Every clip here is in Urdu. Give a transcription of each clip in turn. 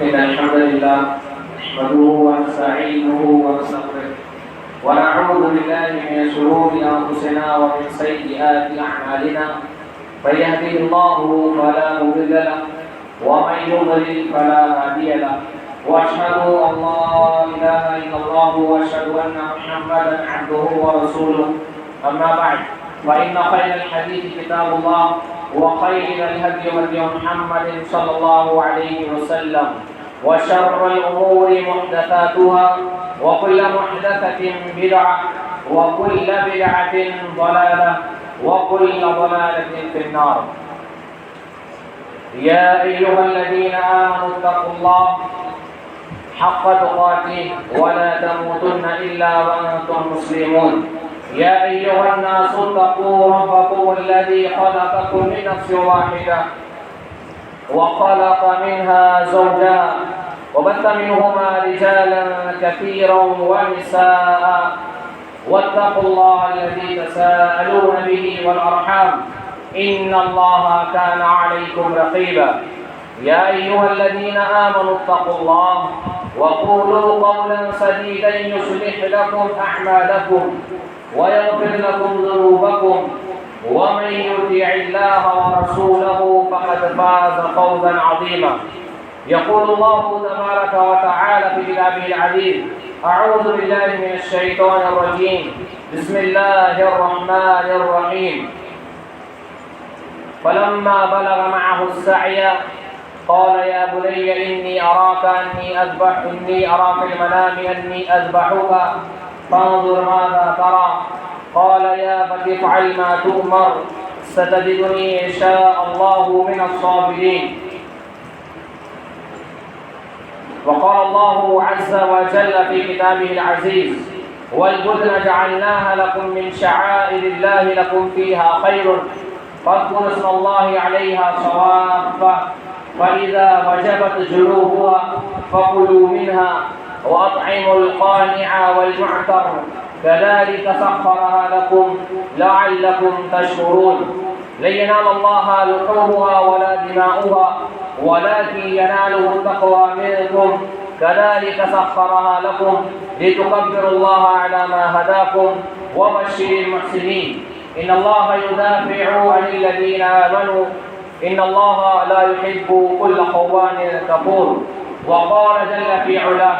إن الحمد لله نحمده ونستعينه ونستغفره ونعوذ بالله من شرور أنفسنا ومن سيئات أعمالنا من يهده الله فلا مضل له ومن يضلل فلا هادي له وأشهد أن لا إله إلا الله وأشهد أن محمدا عبده ورسوله أما بعد فإن خير الحديث كتاب الله وخير الهدي هدي محمد صلى الله عليه وسلم وشر الأمور محدثاتها وكل محدثة بدعة وكل بدعة ضلالة وكل ضلالة في النار. يا أيها الذين آمنوا اتقوا الله حق تقاته ولا تموتن إلا وأنتم مسلمون. يا أيها الناس اتقوا ربكم الذي خلقكم من نفس واحدة وخلق منها زوجها وبث منهما رجالا كثيرا ونساء واتقوا الله الذي تساءلون به والأرحام إن الله كان عليكم رقيبا. يا أيها الذين آمنوا اتقوا الله وقولوا قولا سديدا يصلح لكم أعمالكم ويغفر لكم ذنوبكم ومن يطع الله ورسوله فقد فاز فوزا عظيما. يقول الله تبارك وتعالى في كتابه العزيز: أعوذ بالله من الشيطان الرجيم بسم الله الرحمن الرحيم. فلما بلغ معه السعي قال يا بني إني أرى في المنام أني أذبحك فانظر ماذا ترى. قال يا أبت افعل ما تؤمر ستجدني إن شاء الله من الصابرين. وقال الله عز وجل في كتابه العزيز: والبدن جعلناها لكم من شعائر الله لكم فيها خير فاذكروا اسم الله عليها صواف فإذا وجبت جنوبها فكلوا منها وأطعموا القانع والمعتر كذلك سخرها لكم لعلكم تشكرون. لن ينال الله لحومها ولا دماؤها ولكن يناله التقوى منكم كذلك سخرها لكم لتكبروا الله على ما هداكم وبشر المحسنين. إن الله يدافع عن الذين آمنوا إن الله لا يحب كل خوان كفور. وقال جل في علاه: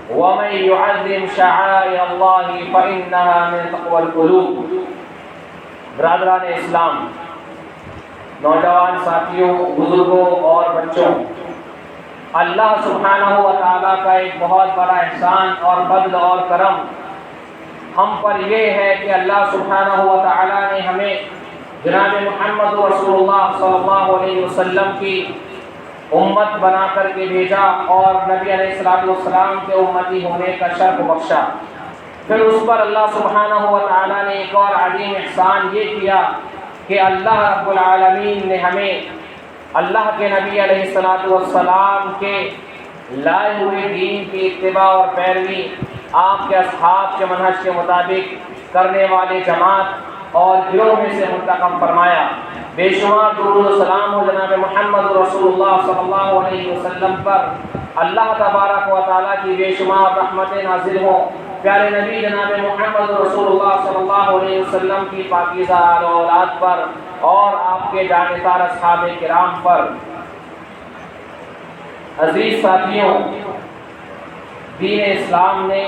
ومن يعظم شعائر الله فإنها من تقوى القلوب. برادران اسلام، نوجوان ساتھیوں، بزرگوں اور بچوں، اللہ سبحانہ و تعالیٰ کا ایک بہت بڑا احسان اور فضل اور کرم ہم پر یہ ہے کہ اللہ سبحانہ و تعالیٰ نے ہمیں جناب محمد رسول اللہ صلی اللہ علیہ وسلم کی امت بنا کر کے بھیجا اور نبی علیہ السلام کے امتی ہونے کا شرف بخشا. پھر اس پر اللہ سبحانہ و تعالیٰ نے ایک اور عظیم احسان یہ کیا کہ اللہ رب العالمین نے ہمیں اللہ کے نبی علیہ السلام کے لائے ہوئے دین کی اتباع اور پیروی، آپ کے اصحاب کے منہج کے مطابق کرنے والے جماعت اور گروہ میں سے منتخب فرمایا. بے شمار درود و سلام ہو جناب محمد رسول اللہ صلی اللہ علیہ وسلم پر. اللہ تبارک و تعالیٰ کی بے شمار رحمتیں نازل ہوں پیارے نبی جناب محمد رسول اللہ صلی اللہ علیہ وسلم کی پاکیزہ آل و اولاد پر اور آپ کے جانثار اصحاب کرام پر. عزیز ساتھیوں، دین اسلام نے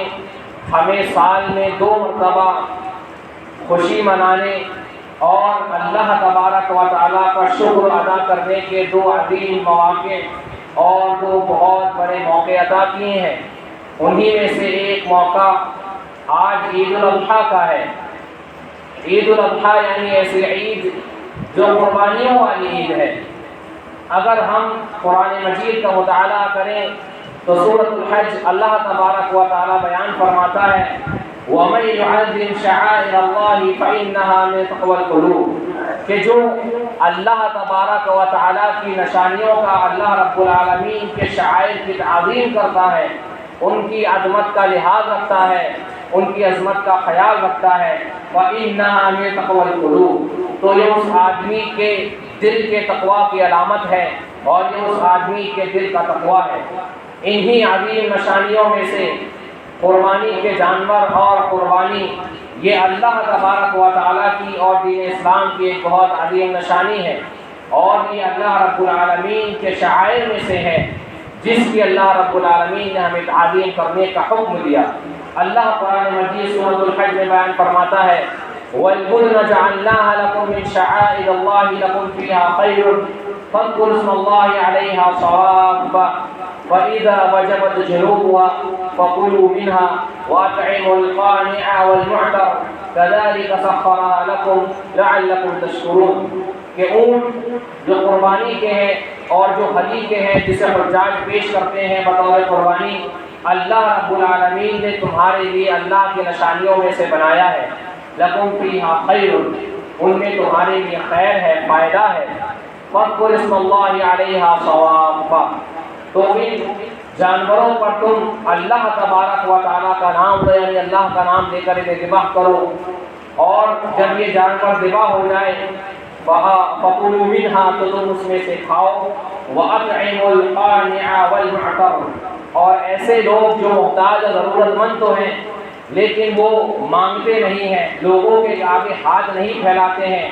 ہمیں سال میں 2 مرتبہ خوشی منانے اور اللہ تبارک و تعالیٰ کا شکر ادا کرنے کے 2 عظیم مواقع اور 2 بہت بڑے موقع عطا کیے ہیں. انہی میں سے ایک موقع آج عید الاضحیٰ کا ہے. عید الاضحیٰ یعنی ایسی عید جو قربانیوں والی عید ہے. اگر ہم قرآن مجید کا مطالعہ کریں تو سورۃ الحج اللہ تبارک و تعالیٰ بیان فرماتا ہے: وَمَن يُعَظِّمْ شَعَائِرَ اللَّهِ فَإِنَّهَا مِن تَقْوَى الْقُلُوبِ کہ جو اللہ تبارک و تعالیٰ کی نشانیوں کا، اللہ رب العالمین کے شعائر کی تعظیم کرتا ہے، ان کی عظمت کا لحاظ رکھتا ہے، ان کی عظمت کا خیال رکھتا ہے، فَإِنَّهَا مِن تَقْوَى الْقُلُوبِ تو یہ اس آدمی کے دل کے تقویٰ کی علامت ہے اور یہ اس آدمی کے دل کا تقویٰ ہے. انہی عظیم نشانیوں میں سے قربانی کے جانور اور قربانی یہ اللہ تبارک و تعالیٰ کی اور دین اسلام کی ایک بہت عظیم نشانی ہے، اور یہ اللہ رب العالمین کے شعائر میں سے ہے جس کی اللہ رب العالمین نے ہمیں تعظیم کرنے کا حکم دیا۔ اللہ قرآن مجید سورۃ الحج میں بیان فرماتا ہے وَالْبُدْنَ جَعَلْنَاهَا لَكُم مِّن شَعَائِرِ اللَّهِ لَكُمْ فِيهَا خَيْرٌ فاذكروا اسم الله عليها صواف فإذا وجبت جنوبها فكلوا منها وأطعموا القانع والمعتر كذلك سخرها لكم لعلكم تشكرون کہ اونٹ جو قربانی کے ہیں اور جو ہدی کے ہیں جسے حجاج پیش کرتے ہیں بطور قربانی، اللہ رب العالمین نے تمہارے لیے اللہ کی نشانیوں میں سے بنایا ہے۔ لَكُمْ فِيهَا خَيْرٌ، ان میں تمہارے لیے خیر ہے، فائدہ ہے۔ فَاذْكُرُوا اسْمَ اللَّهِ عَلَيْهَا صَوَافَ، تو ان جانوروں پر تم اللہ تبارک و تعالیٰ کا نام لو، یعنی اللہ کا نام لے کر انہیں ذبح کرو، اور جب یہ جانور ذبح ہو جائے فَكُلُوا مِنْهَا، تو تم اس میں سے کھاؤ، وَأَطْعِمُوا الْقَانِعَ وَالْمُعْتَرَ، اور ایسے لوگ جو محتاج اور ضرورت مند تو ہیں لیکن وہ مانگتے نہیں ہیں، لوگوں کے آگے ہاتھ نہیں پھیلاتے ہیں،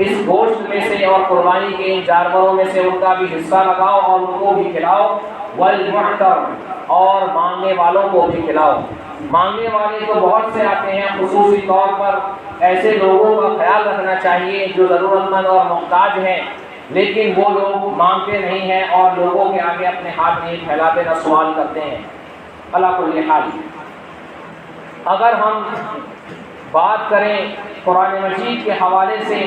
اس گوشت میں سے اور قربانی کے ان جانوروں میں سے ان کا بھی حصہ لگاؤ اور ان کو بھی کھلاؤ، والمعتر، اور مانگنے والوں کو بھی کھلاؤ۔ مانگنے والے تو بہت سے آتے ہیں، خصوصی طور پر ایسے لوگوں کا خیال رکھنا چاہیے جو ضرورت مند اور محتاج ہیں لیکن وہ لوگ مانگتے نہیں ہیں اور لوگوں کے آگے اپنے ہاتھ نہیں پھیلاتے نہ سوال کرتے ہیں۔ اللہ کل حال، اگر ہم بات کریں قرآن مجید کے حوالے سے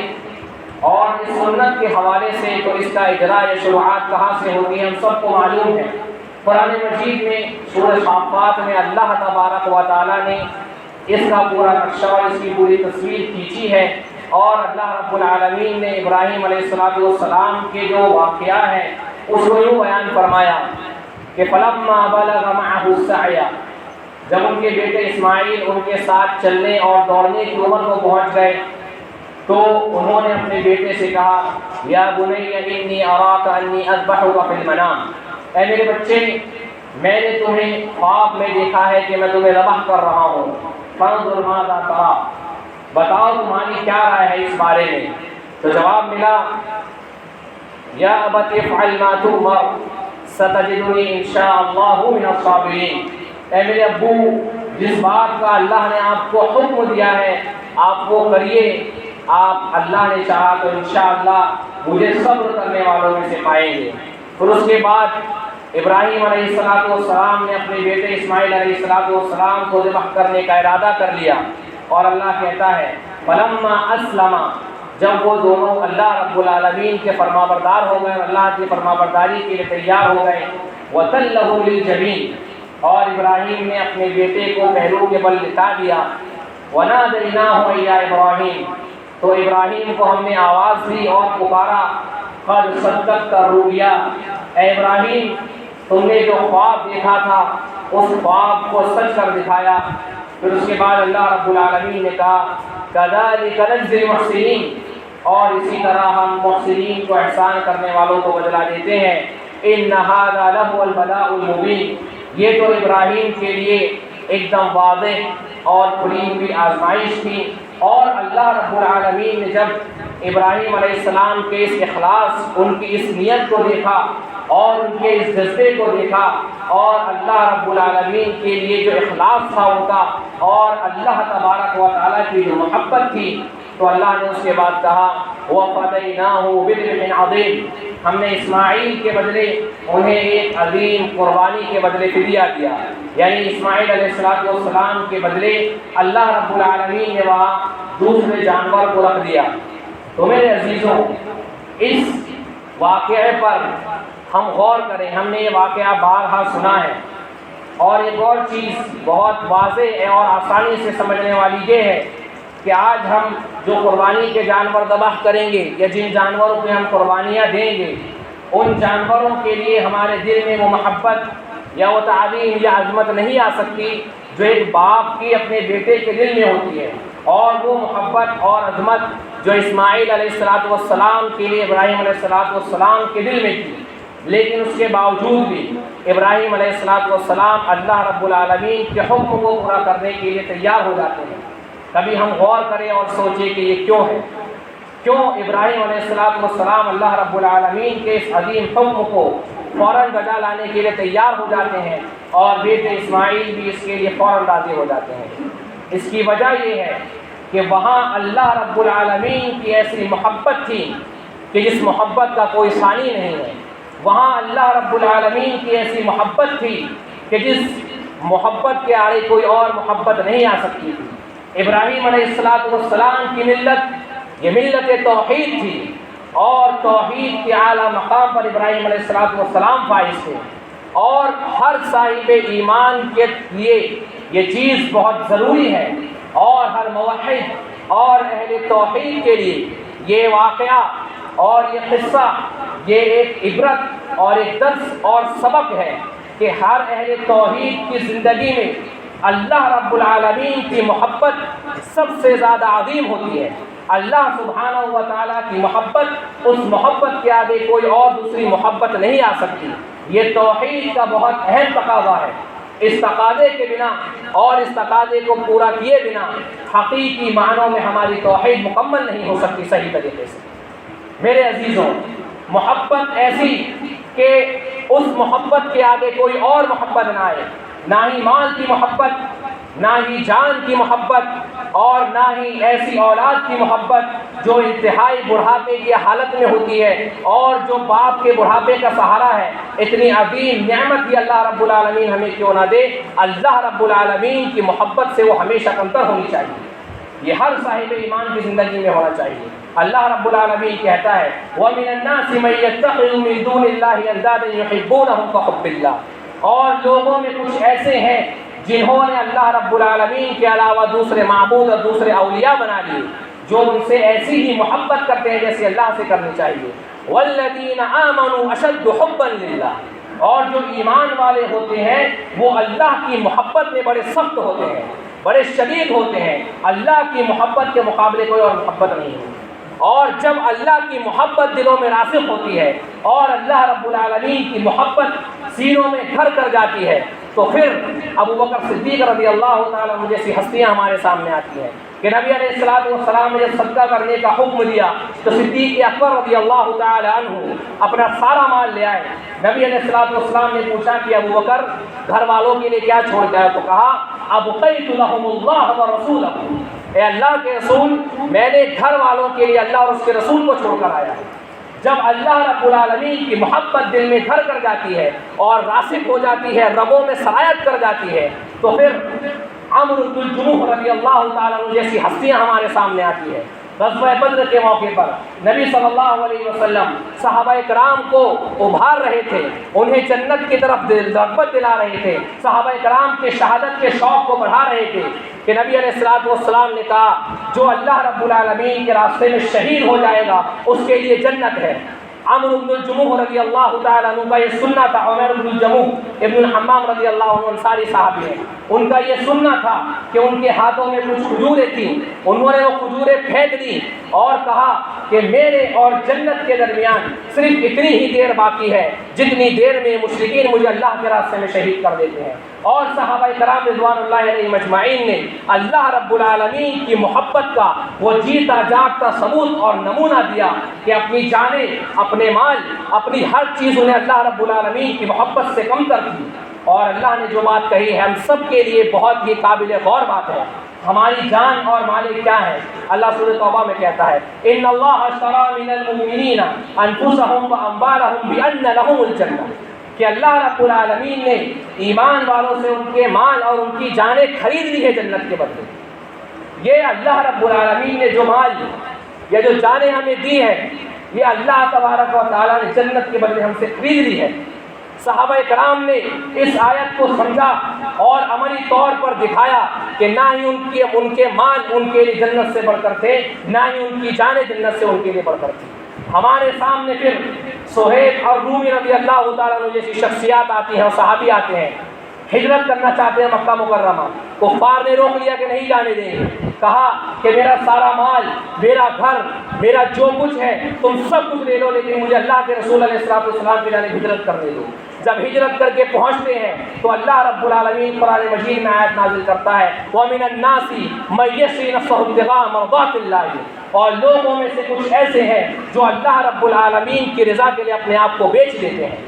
اور اس سنت کے حوالے سے تو اس کا اجراء یا شروعات کہاں سے ہوگی ہم سب کو معلوم ہے۔ قرآن مجید میں سورہ صافات میں اللہ تبارک و تعالیٰ نے اس کا پورا نقشہ اور اس کی پوری تصویر کھینچی ہے، اور اللہ رب العالمین نے ابراہیم علیہ السلام کے جو واقعہ ہے اس کو یوں بیان فرمایا کہ فَلَمَّا بَلَغَ مَعَهُ السَّعْيَ، جب ان کے بیٹے اسماعیل ان کے ساتھ چلنے اور دوڑنے کی عمر کو پہنچ گئے تو انہوں نے اپنے بیٹے سے کہا یا بنی انی اراک انی اذبحک فی المنام، اے میرے بچے میں نے تمہیں خواب میں دیکھا ہے کہ میں تمہیں ذبح کر رہا ہوں، فانظر ماذا ترى، بتاؤ تمہاری کیا رائے ہے اس بارے میں۔ تو جواب ملا یا ابت افعل ما تؤمر ستجدنی ان شاء اللہ من الصابرین، اے میرے ابو جس بات کا اللہ نے آپ کو حکم دیا ہے آپ وہ کریے، آپ اللہ نے چاہا تو انشاءاللہ مجھے صبر کرنے والوں میں سے پائیں گے۔ پھر اس کے بعد ابراہیم علیہ السلام نے اپنے بیٹے اسماعیل علیہ السلام کو ذبح کرنے کا ارادہ کر لیا، اور اللہ کہتا ہے فلما اسلم، جب وہ دونوں اللہ رب العالمین کے فرمانبردار ہو گئے اور اللہ کی فرمانبرداری کے لیے تیار ہو گئے، وَتَلَّهُ لِلْجَبِينِ، اور ابراہیم نے اپنے بیٹے کو پہلو کے بل لٹا دیا، وَنَادَيْنَاهُ يَا إِبْرَاهِيمُ، تو ابراہیم کو ہم نے آواز دی اور پکارا، قد صدقت الرؤیا، اے ابراہیم تم نے جو خواب دیکھا تھا اس خواب کو سچ کر دکھایا۔ پھر اس کے بعد اللہ رب العالمین نے کہا کذالک نجزی المحسنین، اور اسی طرح ہم محسنین کو احسان کرنے والوں کو بدلہ دیتے ہیں۔ ان ھذا لہو البلاء المبین، یہ تو ابراہیم کے لیے ایک دم واضح اور کھلی ہوئی آزمائش تھی، اور اللہ رب العالمین نے جب ابراہیم علیہ السلام کے اس اخلاص، ان کی اس نیت کو دیکھا اور ان کے اس جذبے کو دیکھا، اور اللہ رب العالمین کے لیے جو اخلاص تھا ان کا، اور اللہ تبارک و تعالیٰ کی جو محبت تھی، تو اللہ نے اس کے بعد کہا وَفَدَيْنَاهُ بِذِبْحٍ عَظِيمٍ، ہم نے اسماعیل کے بدلے انہیں ایک عظیم قربانی کے بدلے فدیہ دیا، یعنی اسماعیل علیہ السلام کے بدلے اللہ رب العالمین نے وہاں دوسرے جانور کو رکھ دیا۔ تو میرے عزیزوں اس واقعے پر ہم غور کریں، ہم نے یہ واقعہ بارہا سنا ہے، اور ایک اور چیز بہت واضح اور آسانی سے سمجھنے والی یہ ہے کہ آج ہم جو قربانی کے جانور ذبح کریں گے یا جن جانوروں پہ ہم قربانیاں دیں گے، ان جانوروں کے لیے ہمارے دل میں وہ محبت یا وہ تعظیم یا عظمت نہیں آ سکتی جو ایک باپ کی اپنے بیٹے کے دل میں ہوتی ہے، اور وہ محبت اور عظمت جو اسماعیل علیہ السلام کے لیے ابراہیم علیہ السلام کے دل میں تھی۔ لیکن اس کے باوجود بھی ابراہیم علیہ السلام اللہ رب العالمین کے حکم کو پورا کرنے کے لیے تیار ہو جاتے ہیں۔ کبھی ہم غور کریں اور سوچیں کہ یہ کیوں ہے، کیوں ابراہیم علیہ السلام اللہ رب العالمین کے اس عظیم حکم کو فوراً بجا لانے کے لیے تیار ہو جاتے ہیں اور بیٹے اسماعیل بھی اس کے لیے فوراً راضی ہو جاتے ہیں۔ اس کی وجہ یہ ہے کہ وہاں اللہ رب العالمین کی ایسی محبت تھی کہ جس محبت کا کوئی ثانی نہیں ہے، وہاں اللہ رب العالمین کی ایسی محبت تھی کہ جس محبت کے آڑے کوئی اور محبت نہیں آ سکتی تھی۔ ابراہیم علیہ السلام کی ملت یہ ملت توحید تھی، اور توحید کے اعلیٰ مقام پر ابراہیم علیہ السلام فائز تھے، اور ہر صاحب ایمان کے لیے یہ چیز بہت ضروری ہے، اور ہر موحد اور اہل توحید کے لیے یہ واقعہ اور یہ قصہ یہ ایک عبرت اور ایک درس اور سبق ہے کہ ہر اہل توحید کی زندگی میں اللہ رب العالمین کی محبت سب سے زیادہ عظیم ہوتی ہے۔ اللہ سبحانہ و تعالیٰ کی محبت، اس محبت کے آگے کوئی اور دوسری محبت نہیں آ سکتی۔ یہ توحید کا بہت اہم تقاضا ہے۔ اس تقاضے کے بنا اور اس تقاضے کو پورا کیے بنا حقیقی معنوں میں ہماری توحید مکمل نہیں ہو سکتی صحیح طریقے سے۔ میرے عزیزوں، محبت ایسی کہ اس محبت کے آگے کوئی اور محبت نہ آئے، نہ ہی مال کی محبت، نہ ہی جان کی محبت، اور نہ ہی ایسی اولاد کی محبت جو انتہائی بڑھاپے کی حالت میں ہوتی ہے اور جو باپ کے بڑھاپے کا سہارا ہے۔ اتنی عظیم نعمت بھی اللہ رب العالمین ہمیں کیوں نہ دے، اللہ رب العالمین کی محبت سے وہ ہمیشہ کمتر ہونی چاہیے۔ یہ ہر صاحب ایمان کی زندگی میں ہونا چاہیے۔ اللہ رب العالمین کہتا ہے وَمِنَ النَّاسِ مَن يَتَّخِذُ مِن دُونِ اللَّهِ أَندَادًا يُحِبُّونَهُمْ كَحُبِّ اللَّهِ، اور لوگوں میں کچھ ایسے ہیں جنہوں نے اللہ رب العالمین کے علاوہ دوسرے معبود اور دوسرے اولیاء بنا لیے، جو ان سے ایسی ہی محبت کرتے ہیں جیسے اللہ سے کرنی چاہیے۔ وَالَّذِينَ آمَنُوا أَشَدُّ حُبًّا لِلَّهِ، اور جو ایمان والے ہوتے ہیں وہ اللہ کی محبت میں بڑے سخت ہوتے ہیں، بڑے شدید ہوتے ہیں۔ اللہ کی محبت کے مقابلے کوئی اور محبت نہیں ہے، اور جب اللہ کی محبت دلوں میں راسخ ہوتی ہے اور اللہ رب العالمین کی محبت سینوں میں گھر کر جاتی ہے تو پھر ابو بکر صدیق رضی اللہ تعالیٰ عنہ جیسی ہستیاں ہمارے سامنے آتی ہیں کہ نبی علیہ السلام نے جب صدقہ کرنے کا حکم دیا تو صدیق اکبر رضی اللہ تعالیٰ عنہ اپنا سارا مال لے آئے۔ نبی علیہ السلام نے پوچھا کہ ابو بکر گھر والوں کے لیے کیا چھوڑ کے آئے؟ تو کہا ابقیت لهم اللہ ورسولہ، اے اللہ کے رسول میں نے گھر والوں کے لیے اللہ اور اس کے رسول کو چھوڑ کر آیا۔ جب اللہ رب العالمین کی محبت دل میں گھر کر جاتی ہے اور راسخ ہو جاتی ہے، رگوں میں سرایت کر جاتی ہے، تو پھر عمرو بن الجموح رضی اللہ تعالیٰ عنہ جیسی ہستیاں ہمارے سامنے آتی ہے۔ غزوہ بدر کے موقع پر نبی صلی اللہ علیہ وسلم صحابہ کرام کو ابھار رہے تھے، انہیں جنت کی طرف رغبت دلا رہے تھے، صحابہ کرام کے شہادت کے شوق کو بڑھا رہے تھے کہ نبی علیہ السلام نے کہا جو اللہ رب العالمین کے راستے میں شہید ہو جائے گا اس کے لیے جنت ہے۔ عمرو بن الجموح رضی اللہ تعالیٰ عنہ کا یہ سننا تھا، عمر بن الجموح ابن الحمام رضی اللہ عنہ انصاری صحابی ہیں، ان کا یہ سننا تھا کہ ان کے ہاتھوں میں کچھ کھجوریں تھیں، انہوں نے وہ کھجوریں پھینک دی اور کہا کہ میرے اور جنت کے درمیان صرف اتنی ہی دیر باقی ہے جتنی دیر میں مشرکین مجھے اللہ کے راستے میں شہید کر دیتے ہیں۔ اور صحابہ کرام رضوان اللہ علیہم اجمعین نے اللہ رب العالمین کی محبت کا وہ جیتا جاگتا ثبوت اور نمونہ دیا کہ اپنی جانیں، اپنے مال، اپنی ہر چیز انہیں اللہ رب العالمین کی محبت سے کم کر دی۔ اور اللہ نے جو بات کہی ہے ہم سب کے لیے بہت ہی قابل غور بات ہے۔ ہماری جان اور مال کیا ہے؟ اللہ سورۃ توبہ میں کہتا ہے ان اللہ اشتری من المؤمنین انفسهم واموالهم بان لهم الجنہ، کہ اللہ رب العالمین نے ایمان والوں سے ان کے مال اور ان کی جانیں خرید لی ہے جنت کے بدلے۔ یہ اللہ رب العالمین نے جو مال یا جو جانیں ہمیں دی ہے یہ اللہ تبارک و تعالیٰ نے جنت کے بدلے ہم سے خرید لی ہے۔ صحابہ کرام نے اس آیت کو سمجھا اور عملی طور پر دکھایا کہ نہ ہی ان کے مال ان کے لیے جنت سے بڑھ کر تھے، نہ ہی ان کی جانیں جنت سے ان کے لیے بڑھ کر تھی۔ ہمارے سامنے پھر سہیب اور رومی رضی اللہ تعالیٰ عنہ جیسی شخصیات آتی ہیں اور صحابی آتے ہیں ہجرت کرنا چاہتے ہیں مکہ مکرمہ، کفار نے روک لیا کہ نہیں جانے دیں گے، کہا کہ میرا سارا مال، میرا گھر، میرا جو کچھ ہے تم سب کچھ لے لو، لیکن مجھے اللہ کے رسول علیہ السلام کی جانب ہجرت کرنے دو۔ جب ہجرت کر کے پہنچتے ہیں تو اللہ رب العالمین قرآن مجید میں آیت نازل کرتا ہے وَمِنَ النَّاسِ مَن يَشْرِي نَفْسَهُ ابْتِغَاءَ مَرْضَاتِ اللَّهِ، اور لوگوں میں سے کچھ ایسے ہیں جو اللہ رب العالمین کی رضا کے لیے اپنے آپ کو بیچ دیتے ہیں۔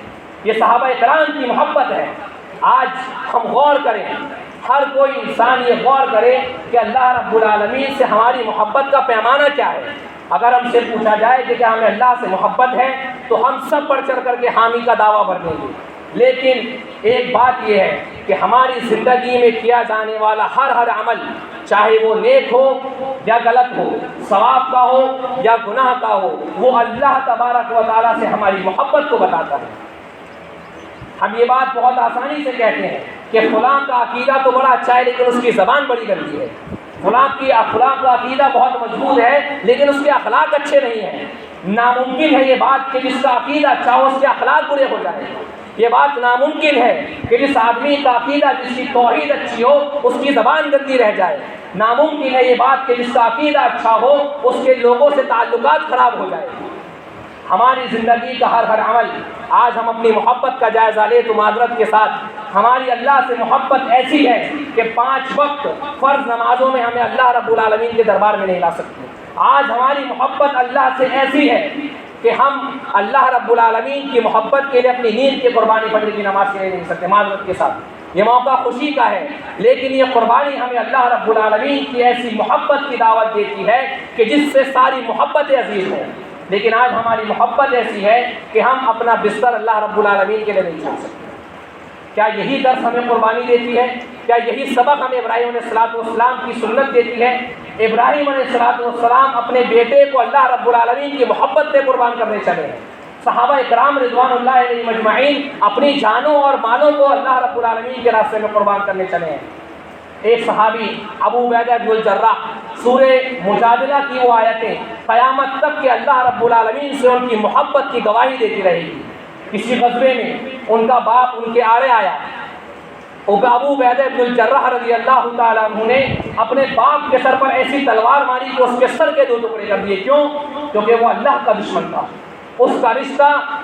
یہ صحابہ کرام کی محبت ہے۔ آج ہم غور کریں، ہر کوئی انسان یہ غور کرے کہ اللہ رب العالمین سے ہماری محبت کا پیمانہ کیا ہے۔ اگر ہم سے پوچھا جائے کہ کیا ہمیں اللہ سے محبت ہے تو ہم سب بڑھ چڑھ کر کے حامی کا دعویٰ بھر دیں گے، لیکن ایک بات یہ ہے کہ ہماری زندگی میں کیا جانے والا ہر عمل، چاہے وہ نیک ہو یا غلط ہو، ثواب کا ہو یا گناہ کا ہو، وہ اللہ تبارک و تعالیٰ سے ہماری محبت کو بتاتا ہے۔ ہم یہ بات بہت آسانی سے کہتے ہیں کہ فلاں کا عقیدہ تو بڑا اچھا ہے لیکن اس کی زبان بڑی گندی ہے، فلاں کا عقیدہ بہت مضبوط ہے لیکن اس کے اخلاق اچھے نہیں ہیں۔ ناممکن ہے یہ بات کہ جس کا عقیدہ اچھا ہو اس کے اخلاق برے ہو جائیں، یہ بات ناممکن ہے کہ جس آدمی کا عقیدہ، جس کی توحید اچھی ہو، اس کی زبان گندی رہ جائے۔ ناممکن ہے یہ بات کہ جس کا عقیدہ اچھا ہو اس کے لوگوں سے تعلقات خراب ہو جائے۔ ہماری زندگی کا ہر عمل، آج ہم اپنی محبت کا جائزہ لیں تو معذرت کے ساتھ ہماری اللہ سے محبت ایسی ہے کہ 5 وقت فرض نمازوں میں ہمیں اللہ رب العالمین کے دربار میں نہیں لا سکتے۔ آج ہماری محبت اللہ سے ایسی ہے کہ ہم اللہ رب العالمین کی محبت کے لیے اپنی نیند کی قربانی فجر کی نماز کے لیے نہیں سکتے، معذرت کے ساتھ۔ یہ موقع خوشی کا ہے لیکن یہ قربانی ہمیں اللہ رب العالمین کی ایسی محبت کی دعوت دیتی ہے کہ جس سے ساری محبتیں عزیز ہوں، لیکن آج ہماری محبت ایسی ہے کہ ہم اپنا بستر اللہ رب العالمین کے لیے نہیں چھوڑ سکتے۔ کیا یہی درس ہمیں قربانی دیتی ہے؟ کیا یہی سبق ہمیں ابراہیم علیہ السلام کی سنت دیتی ہے؟ ابراہیم علیہ السلام اپنے بیٹے کو اللہ رب العالمین کی محبت پہ قربان کرنے چلے ہیں۔ صحابہ اکرام رضوان اللہ علیہم اجمعین اپنی جانوں اور مالوں کو اللہ رب العالمین کے راستے میں قربان کرنے چلے ہیں۔ ایک صحابی ابو عبیدہ بن الجراح، سورہ مجادلہ کی وہ آیتیں قیامت تک کہ اللہ رب العالمین سے ان کی محبت کی گواہی دیتی رہے گی۔ کسی غزوے میں ان کا باپ ان کے آڑے آیا، ابو عبیدہ بن الجراح رضی اللہ تعالیٰ عنہ نے اپنے باپ کے سر پر ایسی تلوار ماری کہ اس کے سر کے 2 ٹکڑے کر دیے۔ کیوں؟ کیونکہ وہ اللہ کا دشمن تھا، اس کا رشتہ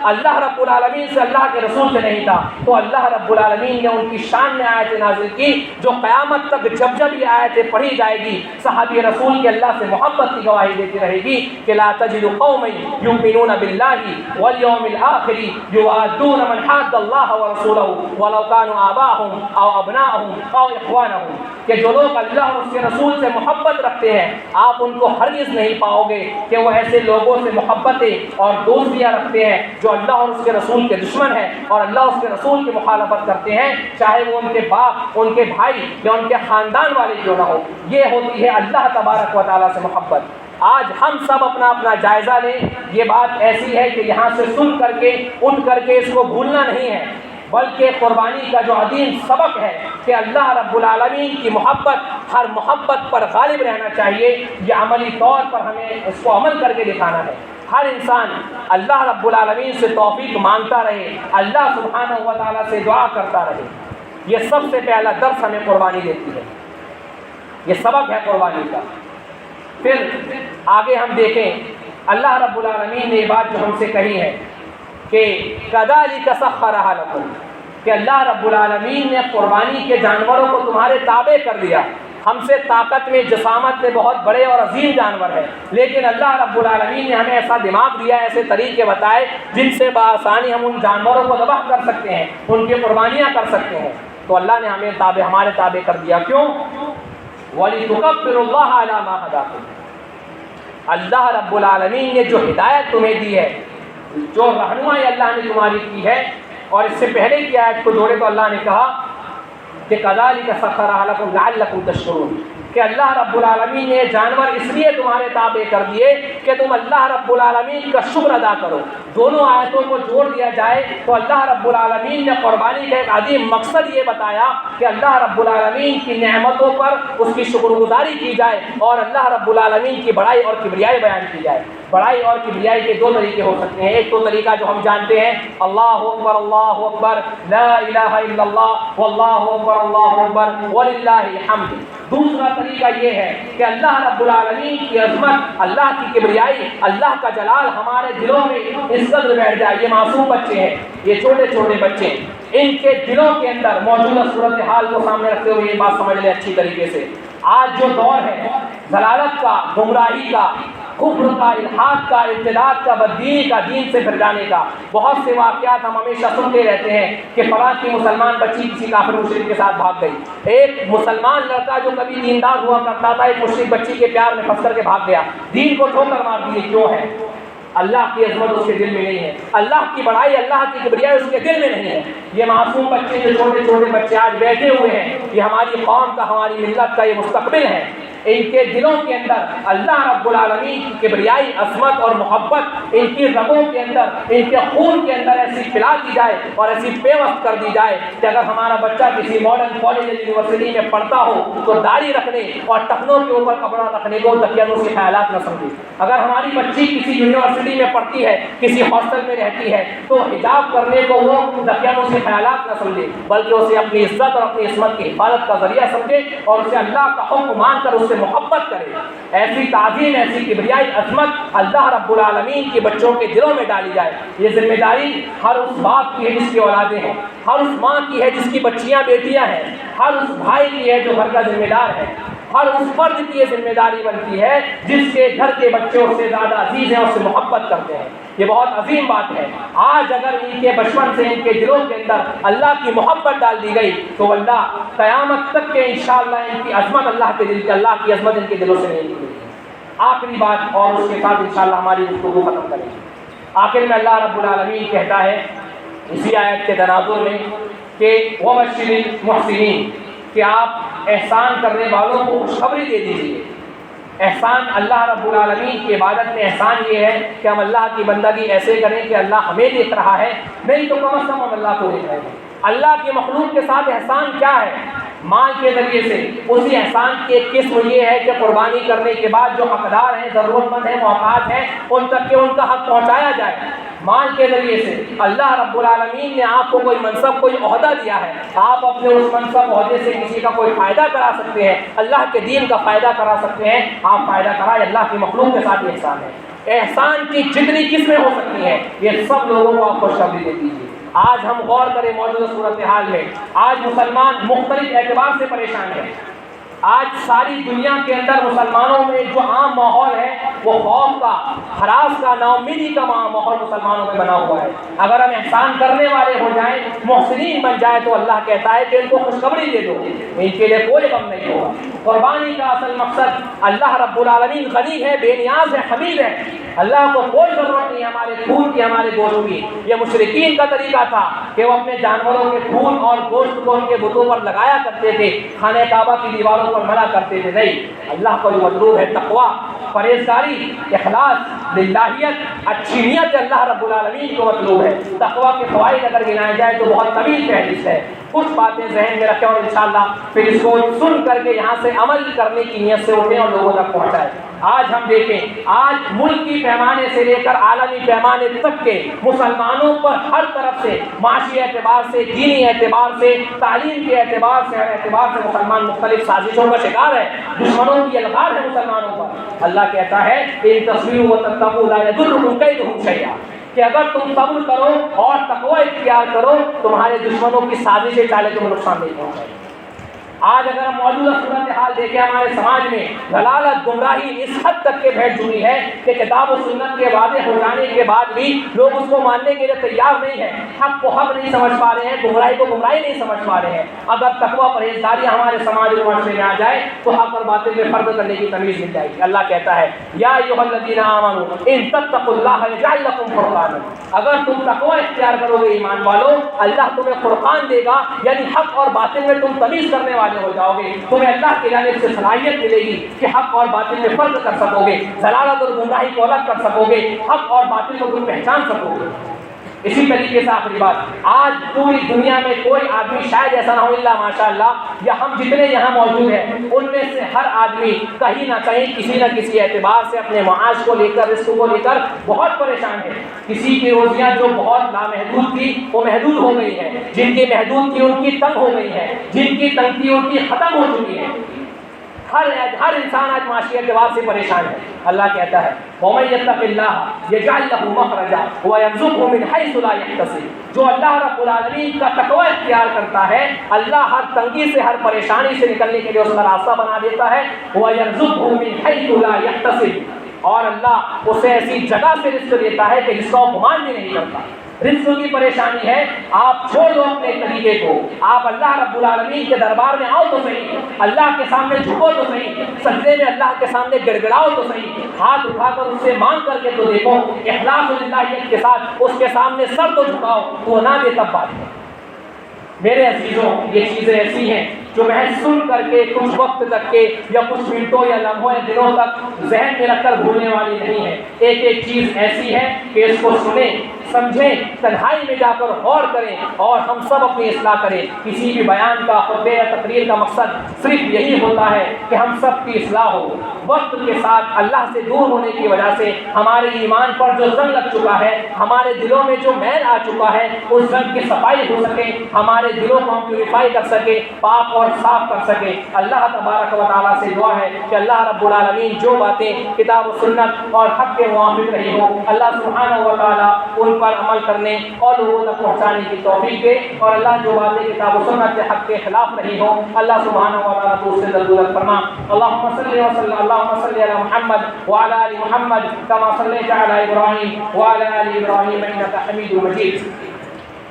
اللہ رب العالمین سے، اللہ کے رسول سے نہیں تھا۔ تو اللہ رب العالمین نے ان کی شان میں آیتیں نازل کی جو قیامت تک جب یہ آیتیں پڑھی جائے گی صحابی رسول کے اللہ سے محبت کی گواہی دیتی رہے گی کہ لا تجد قوما یؤمنون باللہ والیوم الآخر یوادون من حاد اللہ ورسولہ ولو كانوا آباءهم او ابناءهم او اخوانهم، کہ جو لوگ اللہ اور اس کے رسول سے محبت رکھتے ہیں آپ ان کو ہرگز نہیں پاؤ گے کہ وہ ایسے لوگوں سے محبتیں اور دوستیاں رکھتے ہیں جو اللہ اور اس کے رسول کے دشمن ہیں اور اللہ اس کے رسول کی مخالفت کرتے ہیں، چاہے وہ ان کے باپ، ان کے بھائی یا ان کے خاندان والے کیوں نہ ہو۔ یہ ہوتی ہے اللہ تبارک و تعالیٰ سے محبت۔ آج ہم سب اپنا جائزہ لیں۔ یہ بات ایسی ہے کہ یہاں سے سن کر کے اٹھ کر کے اس کو بھولنا نہیں ہے، بلکہ قربانی کا جو عظیم سبق ہے کہ اللہ رب العالمین کی محبت ہر محبت پر غالب رہنا چاہیے، یہ عملی طور پر ہمیں اس کو عمل کر کے دکھانا ہے۔ ہر انسان اللہ رب العالمین سے توفیق مانگتا رہے، اللہ سبحانہ و تعالیٰ سے دعا کرتا رہے۔ یہ سب سے پہلا درس ہمیں قربانی دیتی ہے، یہ سبق ہے قربانی کا۔ پھر آگے ہم دیکھیں اللہ رب العالمین نے یہ بات جو ہم سے کہی ہے کہ کذالک سخرھا لکم، کہ اللہ رب العالمین نے قربانی کے جانوروں کو تمہارے تابع کر دیا۔ ہم سے طاقت میں، جسامت میں بہت بڑے اور عظیم جانور ہیں، لیکن اللہ رب العالمین نے ہمیں ایسا دماغ دیا، ایسے طریقے بتائے جن سے بآسانی ہم ان جانوروں کو ذبح کر سکتے ہیں، ان کی قربانیاں کر سکتے ہیں۔ تو اللہ نے ہمیں ہمارے تابع کر دیا۔ کیوں؟ وَلِتُكَبِّرُوا اللَّهَ عَلَىٰ مَا هَدَاكُمْ، اللہ رب العالمین نے جو ہدایت تمہیں دی ہے، جو رہنمائی اللہ نے تمہاری کی ہے، اور اس سے پہلے کی آیت کو جوڑے تو اللہ نے کہا کہ کذالک سخرھا لکم لعلکم تشکرون، کہ اللہ رب العالمین نے جانور اس لیے تمہارے تابع کر دیے کہ تم اللہ رب العالمین کا شکر ادا کرو۔ دونوں آیتوں کو جوڑ دیا جائے تو اللہ رب العالمین نے قربانی کا ایک عظیم مقصد یہ بتایا کہ اللہ رب العالمین کی نعمتوں پر اس کی شکر گزاری کی جائے اور اللہ رب العالمین کی بڑائی اور کبریائی بیان کی جائے۔ بڑائی اور کبریائی کے دو طریقے ہو سکتے ہیں۔ ایک تو طریقہ جو ہم جانتے ہیں، اللہ اکبر لا الہ الا اللہ واللہ اکبر وللہ الحمد۔ دوسرا طریقہ یہ ہے کہ اللہ رب العالمین کی عظمت، اللہ کی کبریائی، اللہ کا جلال ہمارے دلوں میں اس قدر بیٹھ جائے۔ یہ معصوم بچے ہیں، یہ چھوٹے چھوٹے بچے ہیں، ان کے دلوں کے اندر موجودہ صورتحال کو سامنے رکھتے ہوئے یہ بات سمجھ لیں اچھی طریقے سے۔ آج جو دور ہے ضلالت کا، گمراہی کا، کفر کا، الحاد کا، ارتداد کا، بددینی کا، دین سے پھر جانے کا، بہت سے واقعات ہم ہمیشہ سنتے رہتے ہیں کہ فلاں کی مسلمان بچی کسی کافر مشرک کے ساتھ بھاگ گئی۔ ایک مسلمان لڑکا جو کبھی دیندار ہوا کرتا تھا ایک مشرک بچی کے پیار میں پھنس کر کے بھاگ گیا، دین کو ٹھوکر مار دی۔ کیوں ہے؟ اللہ کی عظمت اس کے دل میں نہیں ہے، اللہ کی بڑائی، اللہ کی کبریائی اس کے دل میں نہیں ہے۔ یہ معصوم بچے جو چھوٹے چھوٹے بچے آج بیٹھے ہوئے ہیں، یہ ہماری قوم کا، ہماری ملت کا یہ مستقبل ہے۔ ان کے دلوں کے اندر اللہ رب العالمین کی کبریائی، عظمت اور محبت ان کی رگوں کے اندر، ان کے خون کے اندر ایسی پلا دی جائے اور ایسی پیوست کر دی جائے کہ اگر ہمارا بچہ کسی ماڈرن کالج یا یونیورسٹی میں پڑھتا ہو تو داڑھی رکھنے اور ٹخنوں کے اوپر کپڑا رکھنے کو دقیانوسی خیالات نہ سمجھے۔ اگر ہماری بچی کسی یونیورسٹی میں پڑھتی ہے، کسی ہاسٹل میں رہتی ہے تو حجاب کرنے کو وہ دقیانوسی خیالات نہ سمجھے، بلکہ اسے اپنی عزت اور اپنی عصمت کی حفاظت کا ذریعہ سمجھے اور اسے اللہ کا حکم مان کر اس سے محبت کرے۔ ایسی تعظیم، ایسی کبریائی، عظمت اللہ رب العالمین کے بچوں کے دلوں میں ڈالی جائے۔ یہ ذمہ داری ہر اس باپ کی ہے جس کی اولادیں ہیں، ہر اس ماں کی ہے جس کی بچیاں بیٹیاں ہیں، ہر اس بھائی کی ہے جو گھر کا ذمہ دار ہے، ہر اس فرد کی یہ ذمہ داری بنتی ہے جس کے گھر کے بچے اس سے زیادہ عزیز ہیں، اس سے محبت کرتے ہیں۔ یہ بہت عظیم بات ہے۔ آج اگر ان کے بچپن سے ان کے دلوں کے اندر اللہ کی محبت ڈال دی گئی تو اللہ قیامت تک کے انشاءاللہ ان کی عظمت، اللہ کے دل کی، اللہ کی عظمت ان کے دلوں سے نہیں نکلے گی۔ آخری بات اور اس کے ساتھ انشاءاللہ ہماری گفتگو ختم کریں گے۔ آخر میں اللہ رب العالمین کہتا ہے اسی آیت کے تناظر میں کہ وَبَشِّرِ الْمُحْسِنِينَ، کہ آپ احسان کرنے والوں کو خوشخبری دے دیجیے۔ احسان اللہ رب العالمین کی عبادت میں احسان یہ ہے کہ ہم اللہ کی بندگی ایسے کریں کہ اللہ ہمیں دیکھ رہا ہے، نہیں تو کم از کم ہم اللہ کو دیکھ رہے ہیں۔ اللہ کی مخلوق کے ساتھ احسان کیا ہے؟ مال کے ذریعے سے اسی احسان کی ایک قسم یہ ہے کہ قربانی کرنے کے بعد جو حقدار ہیں، ضرورت مند ہیں، محتاج ہیں، ان تک کہ ان کا حق پہنچایا جائے۔ مال کے ذریعے سے اللہ رب العالمین نے آپ کو کوئی منصب، کوئی عہدہ دیا ہے، آپ اپنے اس منصب عہدے سے کسی کا کوئی فائدہ کرا سکتے ہیں، اللہ کے دین کا فائدہ کرا سکتے ہیں، آپ فائدہ کرائیں۔ اللہ کی مخلوق کے ساتھ احسان ہے۔ احسان کی جتنی قسمیں ہو سکتی ہیں یہ سب لوگوں کو آپ خوشخبری دے دیجیے۔ آج ہم غور کریں موجودہ صورتحال میں، آج مسلمان مختلف اعتبار سے پریشان ہیں۔ آج ساری دنیا کے اندر مسلمانوں میں جو عام ماحول ہے وہ خوف کا، ہراس کا، نا امیدی کا ماحول مسلمانوں میں بنا ہوا ہے۔ اگر ہم احسان کرنے والے ہو جائیں، محسنین بن جائیں تو اللہ کہتا ہے کہ ان کو خوشخبری دے دو، ان کے لیے کوئی غم نہیں ہوگا۔ قربانی کا اصل مقصد، اللہ رب العالمین غنی ہے، بے نیاز ہے، حمید ہے، اللہ کو کوئی ضرورت نہیں ہمارے خون کی، ہمارے گوشت کی۔ یہ مشرکین کا طریقہ تھا کہ وہ اپنے جانوروں کے خون اور گوشت کو ان کے بتوں پر لگایا کرتے تھے، خانہ کعبہ کی دیواروں پر منع کرتے تھے۔ نہیں، اللہ کو جو مطلوب ہے تقویٰ، پرہیزگاری، اخلاص، للہیت، اچھی نیت اللہ رب العالمین کو مطلوب ہے۔ تقویٰ کے فوائد اگر گنائے جائے تو بہت طویل فہرست ہے، کچھ باتیں ذہن میں رکھیں اور انشاءاللہ پھر اس کو سن کر کے یہاں سے عمل کرنے کی نیت سے اٹھیں اور لوگوں تک پہنچائیں۔ آج ہم دیکھیں، آج ملکی پیمانے سے لے کر عالمی پیمانے تک کے مسلمانوں پر ہر طرف سے، معاشی اعتبار سے، دینی اعتبار سے، تعلیم کے اعتبار سے، ہر اعتبار سے مسلمان مختلف سازشوں کا شکار ہے، دشمنوں کی الغار ہے مسلمانوں پر۔ اللہ کہتا ہے کہ ان تصویروں و تتقوا لا یضرکم کیدہم شیئا، کہ اگر تم صبر کرو اور تقوی اختیار کرو تمہارے دشمنوں کی سازشیں چالیں تمہیں نقصان نہیں پہنچائیں۔ آج اگر ہم موجودہ صورتحال دیکھیں، ہمارے سماج میں ضلالت، گمراہی اس حد تک کے بیٹھ چکی ہے کہ کتاب و سنت کے واضح ہو جانے کے بعد بھی لوگ اس کو ماننے کے لیے تیار نہیں ہیں، حق کو حق نہیں سمجھ پا رہے ہیں، گمراہی کو گمراہی نہیں سمجھ پا رہے ہیں۔ اگر تقویٰ، پرہیزگاری ہمارے سماج و معاشرے میں آ جائے تو حق اور باطل میں فرق کرنے کی تمیز مل جائے گی۔ اللہ کہتا ہے یا ایھا الذین آمنوا ان تتقوا اللہ یجعل لکم فرقانا، اگر تم تقویٰ اختیار کرو گے ایمان والو، اللہ تمہیں فرقان دے گا، یعنی حق اور باطل میں تم تمیز کرنے والے ہو جاؤ گے، تمہیں اللہ کی جانب سے صلاحیت ملے گی کہ حق اور باطل میں فرق کر سکو گے، ضلالت اور گمراہی کو الگ کر سکو گے، حق اور باطل کو تم پہچان سکو گے۔ اسی طریقے سے آخری بات، آج پوری دنیا میں کوئی آدمی شاید ایسا نہ ہو الا ماشاء اللہ، یا ہم جتنے یہاں موجود ہیں ان میں سے ہر آدمی کہیں نہ کہیں کسی نہ کسی اعتبار سے اپنے معاش کو لے کر، رزق کو لے کر بہت پریشان ہے۔ کسی کی روزیاں جو بہت لامحدود تھی وہ محدود ہو گئی ہے، جن کی محدود تھی ان کی تنگ ہو گئی ہے، جن کی تنگ تھی ان کی ختم ہو چکی ہے۔ ہر انسان آج معاشی اعتبار سے پریشان ہے۔ اللہ کہتا ہے وَمَن يَتَّقِ اللَّهَ يَجْعَل لَّهُ مَخْرَجًا وَيَرْزُقْهُ مِنْ حَيْثُ لَا يَحْتَسِبُ، جو اللہ رب العالمین کا تقوی اختیار کرتا ہے، اللہ ہر تنگی سے، ہر پریشانی سے نکلنے کے لیے اس کا راستہ بنا دیتا ہے۔ وَيَرْزُقْهُ مِنْ حَيْثُ لَا يَحْتَسِبُ، اور اللہ اسے ایسی جگہ سے رزق دیتا ہے کہ جس کا وہ گمان بھی نہیں کرتا۔ رزق کی پریشانی ہے، آپ چھوڑ دو اپنے طریقے کو، آپ اللہ رب العالمین کے دربار میں آؤ تو صحیح، اللہ کے سامنے جھکو تو صحیح، سجدے میں اللہ کے سامنے گڑگڑاؤ تو صحیح، ہاتھ اٹھا کر اس سے مانگ کر کے تو دیکھو، اخلاص للہیت کے ساتھ اس کے سامنے سر تو جھکاؤ، وہ نہ دے تب بات ہے۔ میرے عزیزوں، یہ چیزیں ایسی ہیں جو محض سن کر کے کچھ وقت تک کے یا کچھ منٹوں یا لمحوں یا دنوں تک ذہن میں رکھ کر بھولنے والی نہیں ہے۔ ایک ایک چیز ایسی ہے کہ اس کو سنیں، سمجھیں، تنہائی میں جا کر غور کریں اور ہم سب اپنی اصلاح کریں۔ کسی بھی بیان کا، خطبے یا تقریر کا مقصد صرف یہی ہوتا ہے کہ ہم سب کی اصلاح ہو۔ وقت کے ساتھ اللہ سے دور ہونے کی وجہ سے ہمارے ایمان پر جو زنگ لگ چکا ہے، ہمارے دلوں میں جو میل آ چکا ہے، اس زنگ کی صفائی ہو سکے، ہمارے دلوں کو ہم پیوریفائی کر سکے، پاک اور صاف کر سکے۔ اللہ تبارک و تعالیٰ سے دعا ہے کہ اللہ رب العالمین جو باتیں کتاب و سنت اور حق کے موافق رہی ہو، اللہ سبحانہ و تعالیٰ ان پر عمل کرنے اور لوگوں تک پہنچانے کی توفیق دے، اور اللہ جو باتیں کتاب و سنت کے حق کے خلاف رہی ہو، اللہ سبحانہ و تعالیٰ تو اس سے درگزر فرما۔ اللہم صلی علی محمد وعلی آل محمد کما صلیت علی ابراہیم وعلی آل ابراہیم انک حمید مجید۔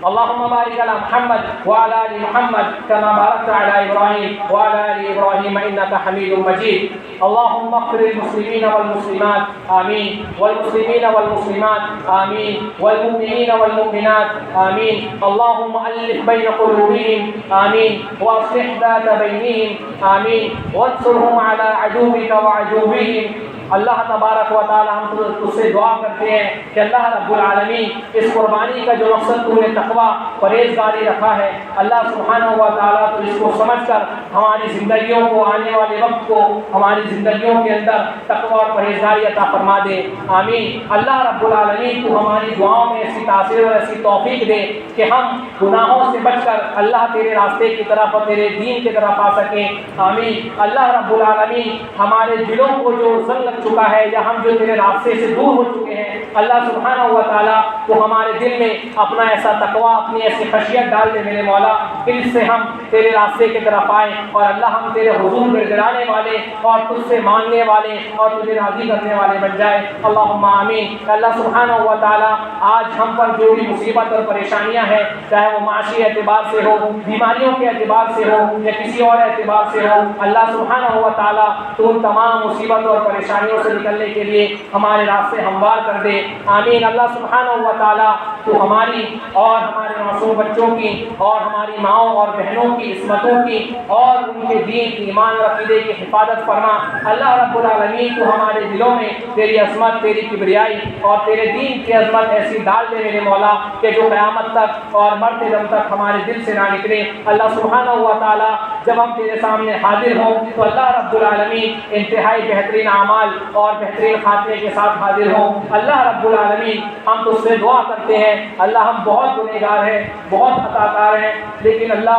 اللهم بارك على محمد وعلى ال محمد كما باركت على ابراهيم وعلى ال ابراهيم انك حميد مجيد۔ اللهم اغفر للمسلمين والمسلمات آمين، والمسلمين والمسلمات آمين، والمؤمنين والمؤمنات آمين۔ اللهم ألف بين قلوبهم آمين، واصلح ذات بينهم آمين، وانصرهم على عدوك وعدوهم۔ اللہ تبارک و تعالی ہم تجھ سے دعا کرتے ہیں کہ اللہ رب العالمین اس قربانی کا جو مقصد تو نے تقوی پرہیزگاری رکھا ہے، اللہ سبحانہ و تعالیٰ تو اس کو سمجھ کر ہماری زندگیوں کو، آنے والے وقت کو ہماری زندگیوں کے اندر تقوی اور پرہیزگاری عطا فرما دے، آمین۔ اللہ رب العالمین تو ہماری دعاؤں میں ایسی تاثیر اور ایسی توفیق دے کہ ہم گناہوں سے بچ کر اللہ تیرے راستے کی طرف اور تیرے دین کی طرف آ سکیں، آمین۔ اللہ رب العالمین ہمارے دلوں کو جو زنگ لگ چکا ہے یا ہم جو تیرے راستے سے دور ہو چکے ہیں، اللہ سبحانہ و تعالیٰ تو ہمارے دل میں اپنا ایسا تقوی، اپنی ایسی خشیت ڈال دے میرے مولا کہ اس سے ہم تیرے راستے کی طرف آئیں، اور اللہ ہم تیرے حضور میں گرانے والے اور تجھ سے مانگنے والے اور تجھے راضی کرنے والے بن جائے، اللہم آمین۔ اللہ سبحانہ و تعالیٰ آج ہم پر جو بھی مصیبت اور پریشانیاں ہیں، چاہے وہ معاشی اعتبار سے ہو، بیماریوں کے اعتبار سے ہو یا کسی اور اعتبار سے ہو، اللہ سبحانہ و تعالیٰ تو ان تمام مصیبت اور پریشانیوں سے نکلنے کے لیے ہمارے راستے ہموار کر دے، آمین۔ اللہ سبحانہ و تعالیٰ تو ہماری اور ہمارے معصوم بچوں کی اور ہماری ماؤں اور بہنوں کی عصمتوں کی اور ان کے دین، ایمان اور عقیدے کی حفاظت فرما۔ اللہ رب العالمین تو ہمارے دلوں میں تیری عظمت، تیری کبریائی اور تیرے دین کی عظمت ایسی ڈال دے میرے مولا کہ جو قیامت تک اور مرتے دم تک ہمارے دل سے نہ نکلے۔ اللہ سبحانہ و تعالیٰ جب ہم تیرے سامنے حاضر ہوں تو اللہ رب العالمین انتہائی بہترین اعمال اور بہترین خاتمے کے ساتھ حاضر ہوں۔ اللہ رب العالمین ہم تجھ سے دعا کرتے ہیں، اللہ ہم بہت گنہگار ہیں، بہت خطا کار ہیں، لیکن اللہ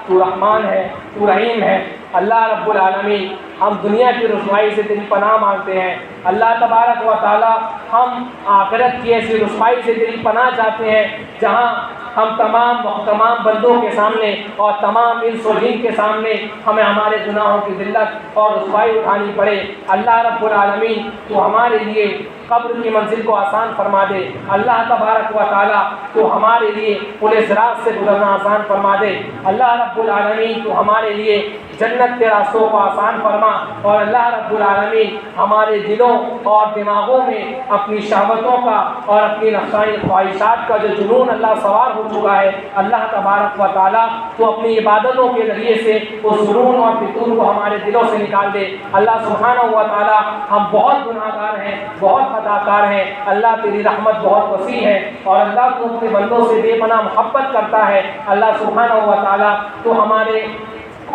تو رحمان ہے، تو رحیم ہے۔ اللہ رب العالمین ہم دنیا کی رسوائی سے تیری پناہ مانگتے ہیں، اللہ تبارک و تعالی ہم آخرت کی ایسی رسوائی سے تیری پناہ چاہتے ہیں جہاں ہم تمام بندوں کے سامنے اور تمام انس و جن کے سامنے ہمیں ہمارے گناہوں کی ذلت اور رسوائی اٹھانی پڑے۔ اللہ رب العالمین تو ہمارے لیے قبر کی منزل کو آسان فرما دے۔ اللہ تبارک و تعالیٰ تو ہمارے لیے پل صراط سے گزرنا آسان فرما دے۔ اللہ رب العالمین تو ہمارے لیے جنت کے راستوں کو آسان فرما، اور اللہ رب العالمین ہمارے دلوں اور دماغوں میں اپنی شہوتوں کا اور اپنی نفسانی خواہشات کا جو جنون اللہ سوار ہو چکا ہے، اللہ تبارک و تعالیٰ تو اپنی عبادتوں کے ذریعے سے اس جنون اور فتور کو ہمارے دلوں سے نکال دے۔ اللہ سبحانہ و تعالیٰ ہم بہت گناہ گار ہیں، بہت خطا کار ہیں، اللہ تیری رحمت بہت وسیع ہے، اور اللہ تو اپنے بندوں سے بے پناہ محبت کرتا ہے۔ اللہ سبحانہ و تعالیٰ تو ہمارے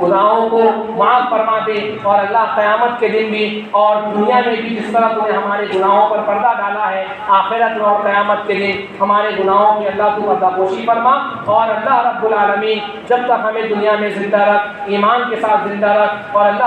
گناہوں کو معاف فرما دے، اور اللہ قیامت کے دن بھی اور دنیا میں بھی جس طرح تو نے ہمارے گناہوں پر پردہ ڈالا ہے، آخرت میں اور قیامت کے دن ہمارے گناہوں کی اللہ تو پردہ پوشی فرما، اور اللہ رب العالمین جب تک ہمیں دنیا میں زندہ رکھ، ایمان کے ساتھ زندہ رکھ، اور اللہ